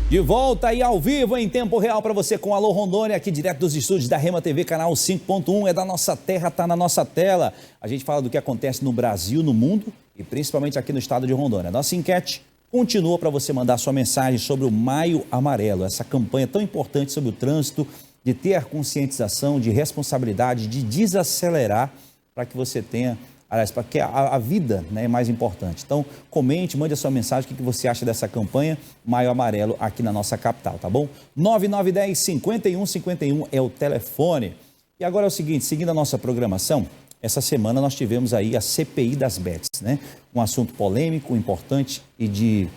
De volta e ao vivo, em tempo real para você com Alô Rondônia, aqui direto dos estúdios da Rema TV, canal 5.1, é da nossa terra, tá na nossa tela. A gente fala do que acontece no Brasil, no mundo e principalmente aqui no estado de Rondônia. Nossa enquete continua para você mandar sua mensagem sobre o Maio Amarelo, essa campanha tão importante sobre o trânsito, de ter a conscientização, de responsabilidade, de desacelerar para que você tenha... Aliás, para que a vida, né, é mais importante. Então, comente, mande a sua mensagem, o que você acha dessa campanha Maio Amarelo aqui na nossa capital, tá bom? 9910-5151 é o telefone. E agora é o seguinte, seguindo a nossa programação, essa semana nós tivemos aí a CPI das bets, né? Um assunto polêmico, importante e de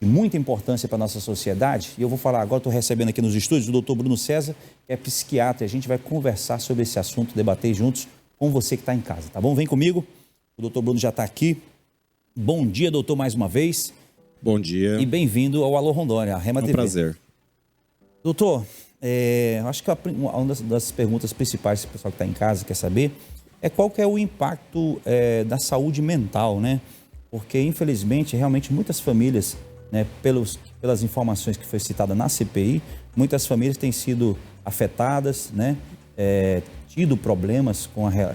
muita importância para a nossa sociedade. E eu vou falar agora, estou recebendo aqui nos estúdios o doutor Bruno César, que é psiquiatra, e a gente vai conversar sobre esse assunto, debater juntos com você que está em casa, tá bom? Vem comigo, o doutor Bruno já está aqui. Bom dia, doutor, mais uma vez. Bom dia. E bem-vindo ao Alô Rondônia, a Rema TV. É um prazer. Doutor, acho que uma das perguntas principais que o pessoal que está em casa quer saber é qual que é o impacto da saúde mental, né? Porque, infelizmente, realmente muitas famílias, né, pelas informações que foi citada na CPI, muitas famílias têm sido afetadas, né? Tido problemas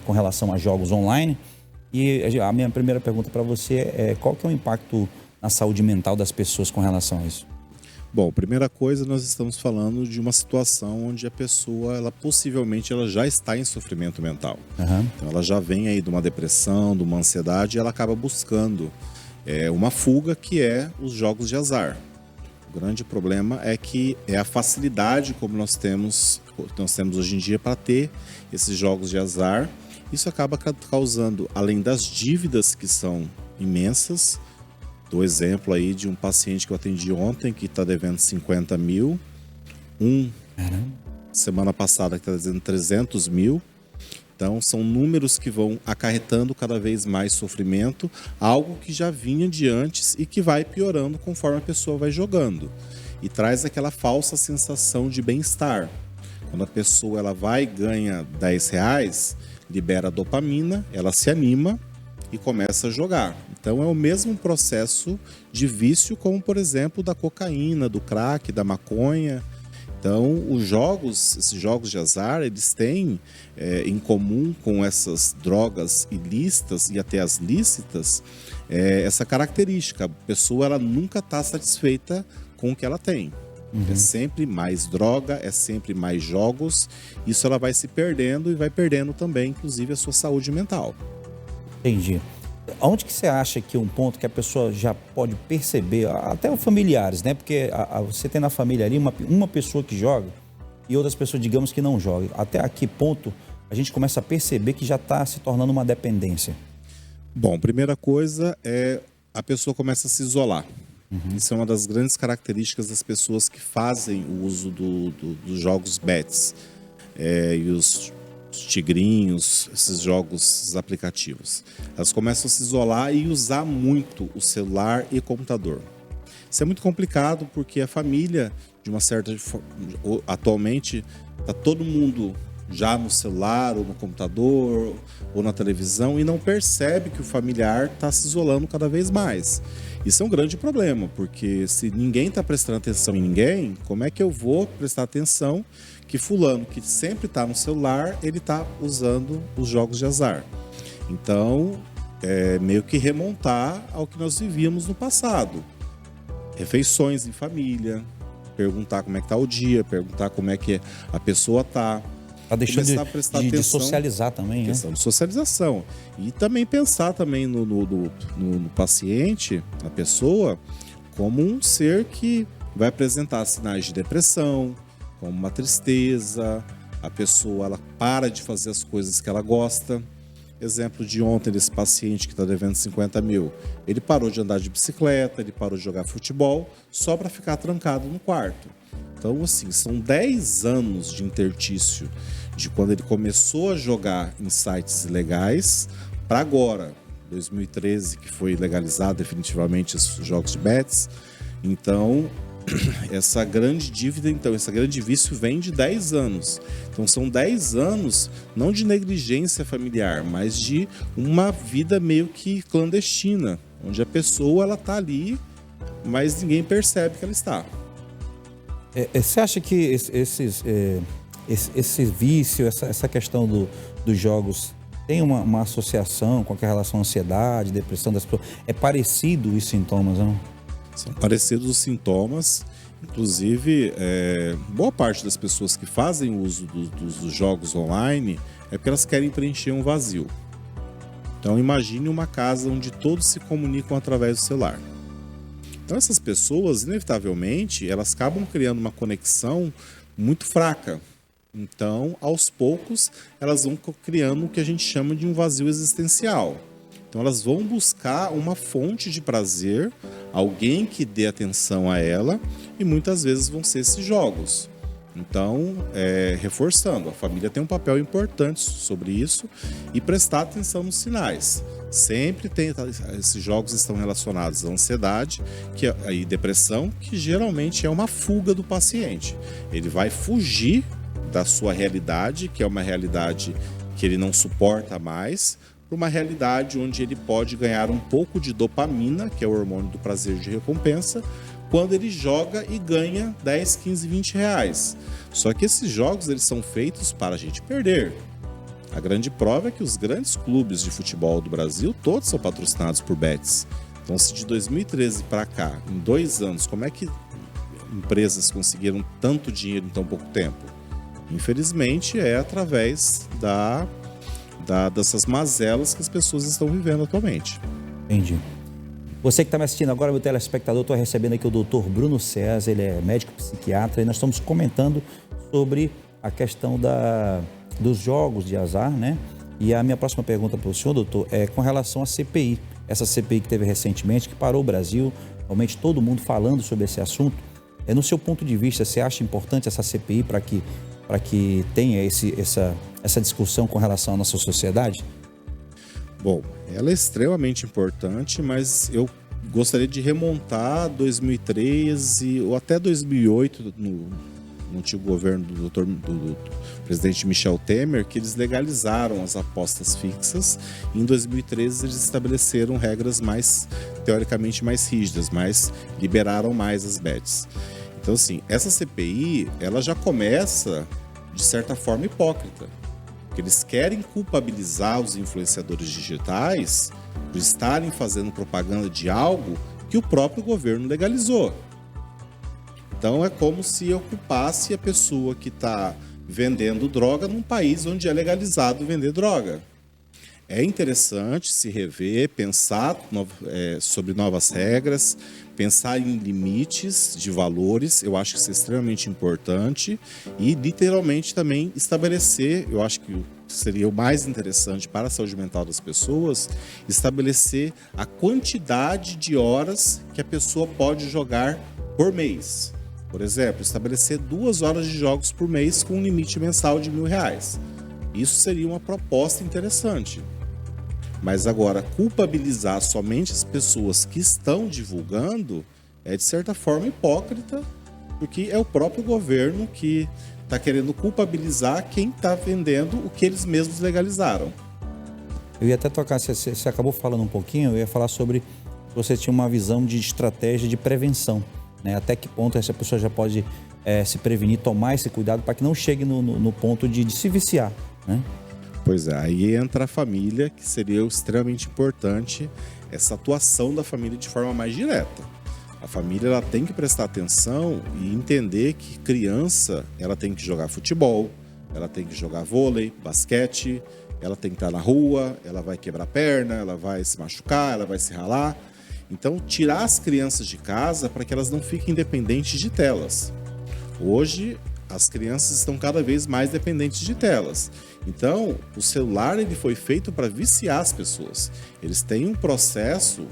com relação a jogos online. E a minha primeira pergunta para você é qual que é o impacto na saúde mental das pessoas com relação a isso? Bom, primeira coisa, nós estamos falando de uma situação onde a pessoa, possivelmente já está em sofrimento mental. Uhum. Então ela já vem aí de uma depressão, de uma ansiedade, e ela acaba buscando uma fuga, que é os jogos de azar. O grande problema é que é a facilidade como nós temos hoje em dia para ter esses jogos de azar. Isso acaba causando, além das dívidas que são imensas, do exemplo aí de um paciente que eu atendi ontem que está devendo 50 mil, semana passada que está devendo 300 mil. Então, são números que vão acarretando cada vez mais sofrimento, algo que já vinha de antes e que vai piorando conforme a pessoa vai jogando. E traz aquela falsa sensação de bem-estar. Quando a pessoa vai e ganha R$10, libera dopamina, ela se anima e começa a jogar. Então, é o mesmo processo de vício como, por exemplo, da cocaína, do crack, da maconha. Então, esses jogos de azar, eles têm em comum com essas drogas ilícitas e até as lícitas, essa característica. A pessoa ela nunca está satisfeita com o que ela tem. Uhum. É sempre mais droga, é sempre mais jogos. Isso ela vai se perdendo e vai perdendo também, inclusive, a sua saúde mental. Entendi. Onde que você acha que um ponto que a pessoa já pode perceber, até os familiares, né? Porque você tem na família ali uma pessoa que joga e outras pessoas, digamos, que não jogam. Até a que ponto a gente começa a perceber que já está se tornando uma dependência? Bom, primeira coisa é a pessoa começa a se isolar. Uhum. Isso é uma das grandes características das pessoas que fazem o uso dos jogos bets e os tigrinhos, esses jogos, esses aplicativos. Elas começam a se isolar e usar muito o celular e computador. Isso é muito complicado porque a família, de uma certa forma, atualmente está todo mundo já no celular ou no computador ou na televisão e não percebe que o familiar está se isolando cada vez mais. Isso é um grande problema, porque se ninguém está prestando atenção em ninguém, como é que eu vou prestar atenção que fulano, que sempre está no celular, ele está usando os jogos de azar? Então, meio que remontar ao que nós vivíamos no passado. Refeições em família, perguntar como é que está o dia, perguntar como é que a pessoa está. Está deixando de socializar também, né? Questão de socialização. E também pensar também no paciente, na pessoa, como um ser que vai apresentar sinais de depressão, como uma tristeza, a pessoa ela para de fazer as coisas que ela gosta. Exemplo de ontem desse paciente que está devendo 50 mil. Ele parou de andar de bicicleta, ele parou de jogar futebol, só para ficar trancado no quarto. Então, assim, são 10 anos de interstício de quando ele começou a jogar em sites ilegais para agora, 2013, que foi legalizado definitivamente os jogos de bets. Então, essa grande dívida, esse grande vício vem de 10 anos. Então, são 10 anos, não de negligência familiar, mas de uma vida meio que clandestina, onde a pessoa ela está ali, mas ninguém percebe que ela está. Você acha que esse vício, essa questão dos jogos tem uma associação com a relação à ansiedade, depressão das pessoas? É parecido os sintomas, não? São parecidos os sintomas. Inclusive, boa parte das pessoas que fazem uso dos jogos online é porque elas querem preencher um vazio. Então, imagine uma casa onde todos se comunicam através do celular. Então, essas pessoas, inevitavelmente, elas acabam criando uma conexão muito fraca. Então, aos poucos, elas vão criando o que a gente chama de um vazio existencial. Então, elas vão buscar uma fonte de prazer, alguém que dê atenção a ela, e muitas vezes vão ser esses jogos. Então, reforçando, a família tem um papel importante sobre isso e prestar atenção nos sinais. Sempre esses jogos estão relacionados à ansiedade e depressão, que geralmente é uma fuga do paciente. Ele vai fugir da sua realidade, que é uma realidade que ele não suporta mais, para uma realidade onde ele pode ganhar um pouco de dopamina, que é o hormônio do prazer de recompensa, quando ele joga e ganha 10, 15, 20 reais. Só que esses jogos eles são feitos para a gente perder. A grande prova é que os grandes clubes de futebol do Brasil, todos são patrocinados por bets. Então, se de 2013 para cá, em 2 anos, como é que empresas conseguiram tanto dinheiro em tão pouco tempo? Infelizmente, é através dessas mazelas que as pessoas estão vivendo atualmente. Entendi. Você que está me assistindo agora, meu telespectador, estou recebendo aqui o Dr. Bruno César, ele é médico psiquiatra, e nós estamos comentando sobre a questão dos jogos de azar, né? E a minha próxima pergunta para o senhor, doutor, é com relação à CPI. Essa CPI que teve recentemente, que parou o Brasil, realmente todo mundo falando sobre esse assunto. No seu ponto de vista, você acha importante essa CPI para que tenha essa discussão com relação à nossa sociedade? Bom, ela é extremamente importante, mas eu gostaria de remontar 2013 ou até 2008, no antigo governo do presidente Michel Temer, que eles legalizaram as apostas fixas. E em 2013 eles estabeleceram regras teoricamente mais rígidas, mas liberaram mais as bets. Então, assim, essa CPI, ela já começa, de certa forma, hipócrita. Porque eles querem culpabilizar os influenciadores digitais por estarem fazendo propaganda de algo que o próprio governo legalizou. Então, é como se eu culpasse a pessoa que está vendendo droga num país onde é legalizado vender droga. É interessante se rever, pensar sobre novas regras, pensar em limites de valores, eu acho que isso é extremamente importante, e literalmente também estabelecer, eu acho que seria o mais interessante para a saúde mental das pessoas, estabelecer a quantidade de horas que a pessoa pode jogar por mês. Por exemplo, estabelecer 2 horas de jogos por mês com um limite mensal de R$1.000. Isso seria uma proposta interessante. Mas agora, culpabilizar somente as pessoas que estão divulgando é, de certa forma, hipócrita, porque é o próprio governo que está querendo culpabilizar quem está vendendo o que eles mesmos legalizaram. Eu ia até tocar, você acabou falando um pouquinho, eu ia falar sobre você tinha uma visão de estratégia de prevenção, né? Até que ponto essa pessoa já pode se prevenir, tomar esse cuidado para que não chegue no ponto de se viciar, né? Pois é, aí entra a família, que seria extremamente importante, essa atuação da família de forma mais direta. A família ela tem que prestar atenção e entender que criança ela tem que jogar futebol, ela tem que jogar vôlei, basquete, ela tem que estar na rua, ela vai quebrar a perna, ela vai se machucar, ela vai se ralar. Então, tirar as crianças de casa para que elas não fiquem dependentes de telas. Hoje, as crianças estão cada vez mais dependentes de telas. Então, o celular ele foi feito para viciar as pessoas. Eles têm um processo,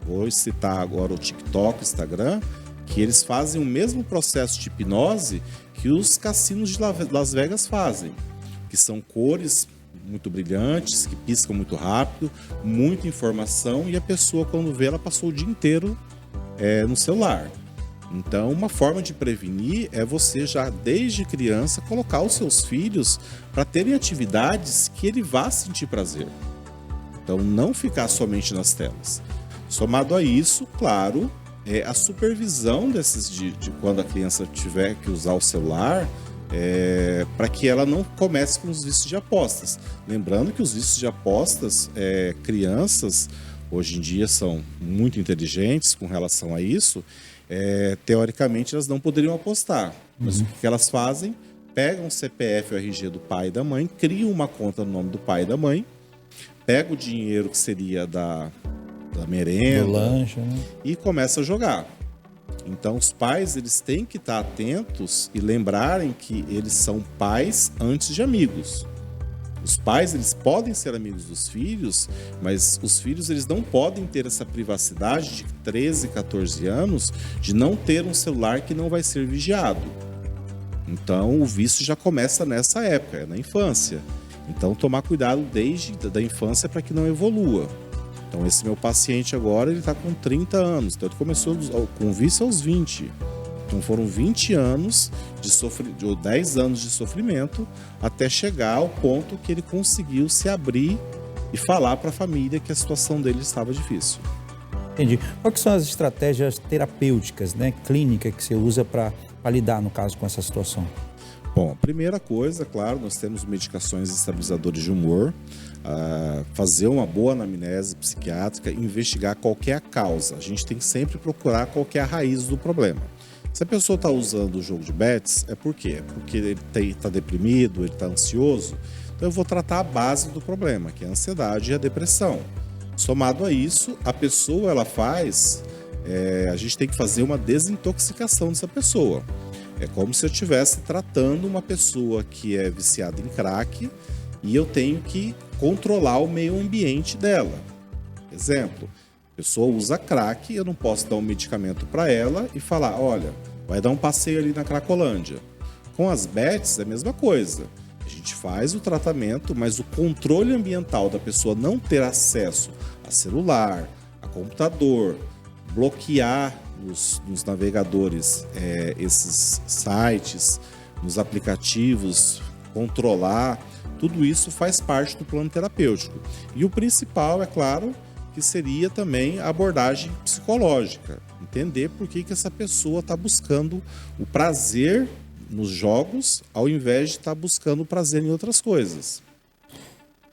vou citar agora o TikTok, o Instagram, que eles fazem o mesmo processo de hipnose que os cassinos de Las Vegas fazem, que são cores muito brilhantes, que piscam muito rápido, muita informação, e a pessoa, quando vê, ela passou o dia inteiro no celular. Então, uma forma de prevenir é você já, desde criança, colocar os seus filhos para terem atividades que ele vá sentir prazer. Então, não ficar somente nas telas. Somado a isso, claro, A supervisão de quando a criança tiver que usar o celular, para que ela não comece com os vícios de apostas. Lembrando que os vícios de apostas, crianças, hoje em dia são muito inteligentes com relação a isso, teoricamente elas não poderiam apostar. Mas o que elas fazem? Pegam o CPF ou RG do pai e da mãe, criam uma conta no nome do pai e da mãe, pegam o dinheiro que seria da merenda, do lanche, né? E começa a jogar. Então os pais, eles têm que estar atentos e lembrarem que eles são pais antes de amigos. Os pais, eles podem ser amigos dos filhos, mas os filhos, eles não podem ter essa privacidade de 13, 14 anos de não ter um celular que não vai ser vigiado. Então o vício já começa nessa época, na infância. Então tomar cuidado desde da infância para que não evolua. Então esse meu paciente agora, ele está com 30 anos, então ele começou com vício aos 20. Então foram 20 anos ou 10 anos de sofrimento até chegar ao ponto que ele conseguiu se abrir e falar para a família que a situação dele estava difícil. Entendi. Quais são as estratégias terapêuticas, né, clínica que você usa para lidar, no caso, com essa situação? Bom, a primeira coisa, claro, nós temos medicações estabilizadoras de humor, fazer uma boa anamnese psiquiátrica, investigar qual que é a causa. A gente tem que sempre procurar qual que é a raiz do problema. Se a pessoa está usando o jogo de bets, é por quê? É porque ele está deprimido, ele está ansioso. Então eu vou tratar a base do problema, que é a ansiedade e a depressão. Somado a isso, a pessoa, ela faz... a gente tem que fazer uma desintoxicação dessa pessoa. É como se eu estivesse tratando uma pessoa que é viciada em crack e eu tenho que controlar o meio ambiente dela. Exemplo, a pessoa usa crack, eu não posso dar um medicamento para ela e falar, olha, vai dar um passeio ali na Cracolândia. Com as bets é a mesma coisa. A gente faz o tratamento, mas o controle ambiental da pessoa não ter acesso a celular, a computador, bloquear nos navegadores esses sites, nos aplicativos, controlar, tudo isso faz parte do plano terapêutico. E o principal, é claro, que seria também a abordagem psicológica. Entender por que essa pessoa está buscando o prazer nos jogos, ao invés de estar buscando o prazer em outras coisas.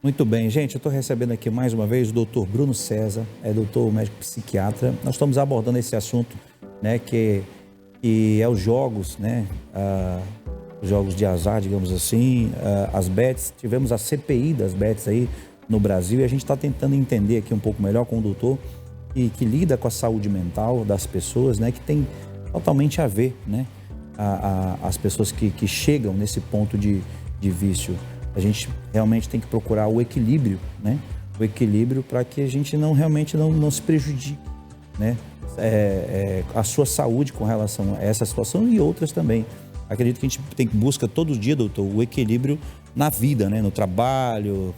Muito bem, gente, eu estou recebendo aqui mais uma vez o doutor Bruno César, doutor médico psiquiatra. Nós estamos abordando esse assunto, né, que é os jogos, né, os jogos de azar, digamos assim, as bets. Tivemos a CPI das bets aí no Brasil e a gente está tentando entender aqui um pouco melhor com o doutor que lida com a saúde mental das pessoas, né, que tem totalmente a ver, né, as pessoas que chegam nesse ponto de vício. A gente realmente tem que procurar o equilíbrio, né? O equilíbrio para que a gente realmente não se prejudique, né? A sua saúde com relação a essa situação e outras também. Acredito que a gente busca todo dia, doutor, o equilíbrio na vida, né? No trabalho,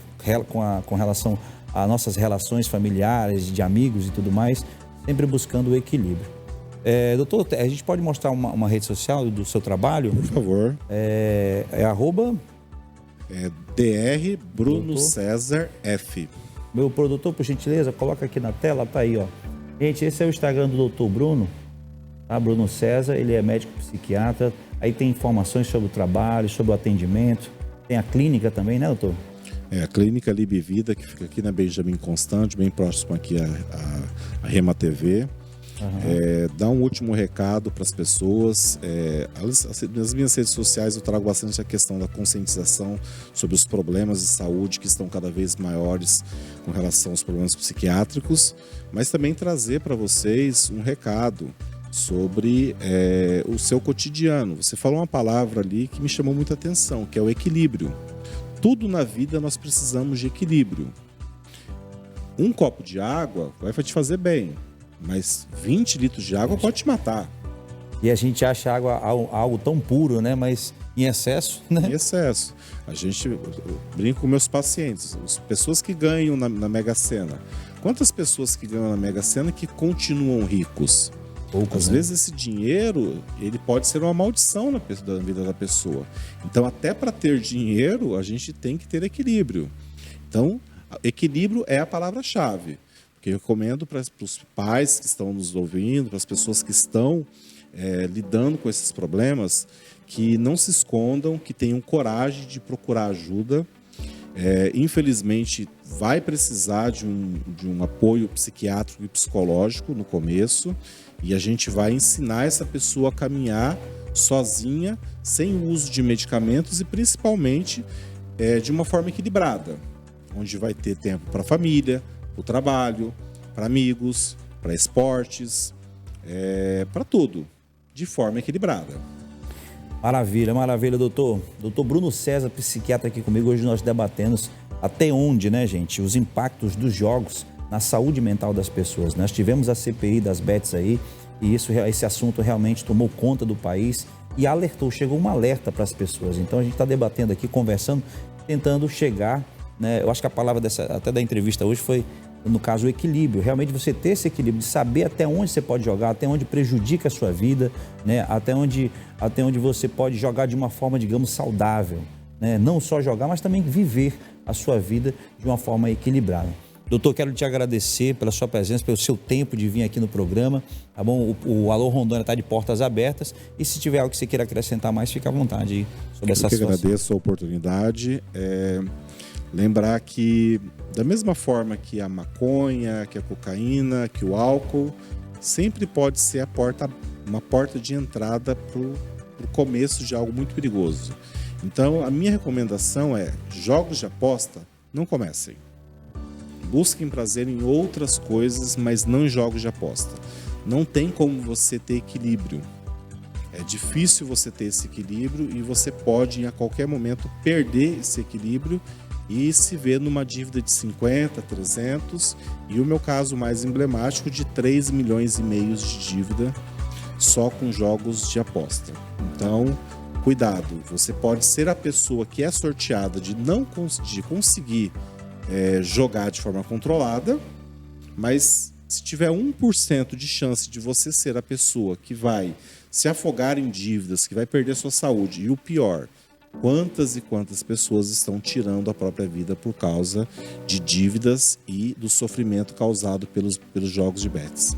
com relação a nossas relações familiares, de amigos e tudo mais, sempre buscando o equilíbrio. Doutor, a gente pode mostrar uma rede social do seu trabalho? Por favor. @ Dr. Bruno César F. Meu produtor, por gentileza, coloca aqui na tela, tá aí, ó. Gente, esse é o Instagram do doutor Bruno, tá? Bruno César, ele é médico psiquiatra. Aí tem informações sobre o trabalho, sobre o atendimento. Tem a clínica também, né, doutor? A clínica Libe Vida, que fica aqui na Benjamin Constant, bem próximo aqui à Rema TV. Dá um último recado para as pessoas. Nas minhas redes sociais eu trago bastante a questão da conscientização sobre os problemas de saúde que estão cada vez maiores com relação aos problemas psiquiátricos, mas também trazer para vocês um recado sobre o seu cotidiano. Você falou uma palavra ali que me chamou muita atenção, que é o equilíbrio. Tudo na vida nós precisamos de equilíbrio. Um copo de água vai te fazer bem, mas 20 litros de água pode te matar. E a gente acha água algo tão puro, né? Mas em excesso, né? Em excesso. Eu brinco com meus pacientes, as pessoas que ganham na Mega Sena. Quantas pessoas que ganham na Mega Sena que continuam ricos? Poucas, Às vezes esse dinheiro, ele pode ser uma maldição na vida da pessoa. Então, até para ter dinheiro, a gente tem que ter equilíbrio. Então, equilíbrio é a palavra-chave. que eu recomendo para os pais que estão nos ouvindo, para as pessoas que estão lidando com esses problemas, que não se escondam, que tenham coragem de procurar ajuda. Infelizmente, vai precisar de um apoio psiquiátrico e psicológico no começo, e a gente vai ensinar essa pessoa a caminhar sozinha, sem o uso de medicamentos e principalmente de uma forma equilibrada, onde vai ter tempo para a família, para o trabalho, para amigos, para esportes, para tudo, de forma equilibrada. Maravilha, maravilha, doutor. Doutor Bruno César, psiquiatra aqui comigo. Hoje nós debatemos até onde, né, gente, os impactos dos jogos na saúde mental das pessoas. Nós tivemos a CPI das bets aí e esse assunto realmente tomou conta do país e alertou, chegou um alerta para as pessoas. Então a gente está debatendo aqui, conversando, tentando chegar, né? Eu acho que a palavra até da entrevista hoje foi, no caso, o equilíbrio. Realmente você ter esse equilíbrio de saber até onde você pode jogar, até onde prejudica a sua vida, né? Até onde você pode jogar de uma forma, digamos, saudável, né? Não só jogar, mas também viver a sua vida de uma forma equilibrada. Doutor, quero te agradecer pela sua presença, pelo seu tempo de vir aqui no programa, tá bom? O Alô Rondônia está de portas abertas e se tiver algo que você queira acrescentar mais, fica à vontade aí sobre essa situação. Eu que agradeço a oportunidade. Lembrar que, da mesma forma que a maconha, que a cocaína, que o álcool, sempre pode ser uma porta de entrada para o começo de algo muito perigoso. Então, a minha recomendação é: jogos de aposta, não comecem. Busquem prazer em outras coisas, mas não em jogos de aposta. Não tem como você ter equilíbrio. É difícil você ter esse equilíbrio e você pode, a qualquer momento, perder esse equilíbrio e se ver numa dívida de 50, 300 e o meu caso mais emblemático de 3 milhões e meio de dívida só com jogos de aposta. Então, cuidado, você pode ser a pessoa que é sorteada de conseguir jogar de forma controlada, mas se tiver 1% de chance de você ser a pessoa que vai se afogar em dívidas, que vai perder sua saúde, e o pior, quantas e quantas pessoas estão tirando a própria vida por causa de dívidas e do sofrimento causado pelos jogos de bets.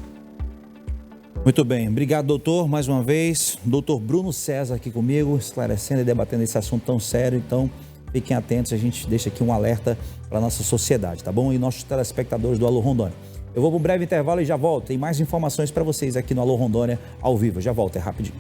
Muito bem, obrigado, doutor, mais uma vez. Doutor Bruno César aqui comigo, esclarecendo e debatendo esse assunto tão sério. Então, fiquem atentos, a gente deixa aqui um alerta para a nossa sociedade, tá bom? E nossos telespectadores do Alô Rondônia. Eu vou para um breve intervalo e já volto. Tem mais informações para vocês aqui no Alô Rondônia, ao vivo. Já volto, é rapidinho.